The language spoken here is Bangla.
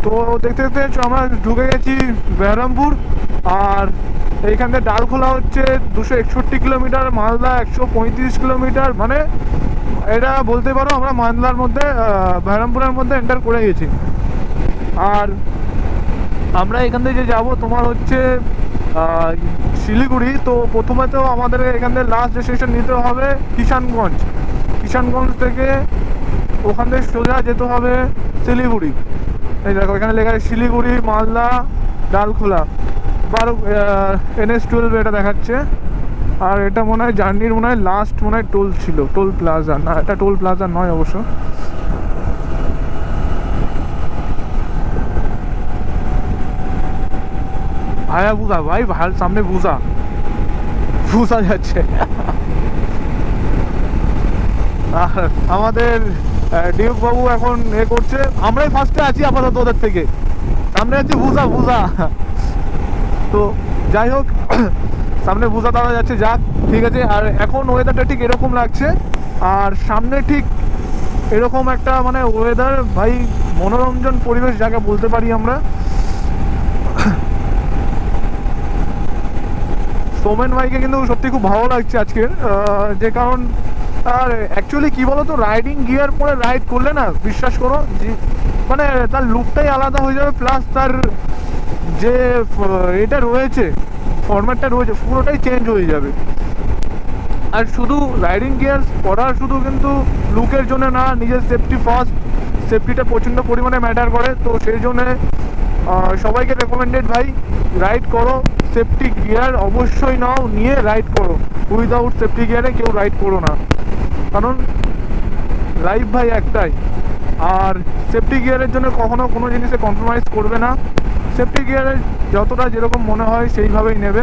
তো দেখতে দেখতে আমরা ঢুকে গেছি বেহরামপুর। আর এইখান থেকে ডালখোলা হচ্ছে 261 কিলোমিটার, মালদা 135 কিলোমিটার। মানে এটা বলতে পারো আমরা মালদার মধ্যে বেহরামপুরের মধ্যে এন্টার করে গেছি। আর আমরা এখান থেকে যে যাবো তোমার হচ্ছে শিলিগুড়ি। তো প্রথমে তো আমাদের এখান থেকে লাস্ট ডেস্টিনেশন নিতে হবে কিষানগঞ্জ। কিষানগঞ্জ থেকে ওখান থেকে সোজা যেতে হবে শিলিগুড়ি। এই দেখো এখানে লেখা আছে শিলিগুড়ি, মালদা, ডালখোলা 12 NH-12 এটা দেখাচ্ছে। আর এটা মনে হয় জার্নির মনে হয় লাস্ট মনে হয় টোল ছিল, টোল প্লাজা না, এটা টোল প্লাজা নয় অবশ্য। হায়াবুসা ভাই, ভাই সামনে বুসা বুসা যাচ্ছে। আর আমাদের ডিউক বাবু এখন করছে, আমরাই ফার্স্টে আছি আপাতত ওদের থেকে, সামনে আছে বুসা বুসা। তো যাই হোক, সামনে বুসা দাঁড়া যাচ্ছে, যাক ঠিক আছে। আর এখন ওয়েদারটা ঠিক এরকম লাগছে, আর সামনে ঠিক এরকম একটা মানে ওয়েদার ভাই, মনোরঞ্জন পরিবেশ যাকে বলতে পারি আমরা। সোমেন ভাইকে কিন্তু সত্যি খুব ভালো লাগছে আজকের, যে কারণ আর অ্যাকচুয়ালি কী বলো তো, রাইডিং গিয়ার পরে রাইড করলে না বিশ্বাস করো যে মানে তার লুকটাই আলাদা হয়ে যাবে, প্লাস তার যে এটা রয়েছে, ফরম্যাটটা রয়েছে, পুরোটাই চেঞ্জ হয়ে যাবে। আর শুধু রাইডিং গিয়ার পরা শুধু কিন্তু লুকের জন্য না, নিজের সেফটি ফার্স্ট, সেফটিটা প্রচণ্ড পরিমাণে ম্যাটার করে। তো সেই জন্যে সবাইকে রেকমেন্ডেড ভাই, রাইড করো, সেফটি গিয়ার অবশ্যই নাও, নিয়ে রাইড করো। উইদাউট সেফটি গিয়ারে কেউ রাইড করো না, কারণ লাইফ ভাই একটাই। আর সেফটি গিয়ারের জন্য কখনো কোনো জিনিসে কম্প্রোমাইজ করবে না, সেফটি গিয়ারে যতটা যেরকম মনে হয় সেইভাবেই নেবে।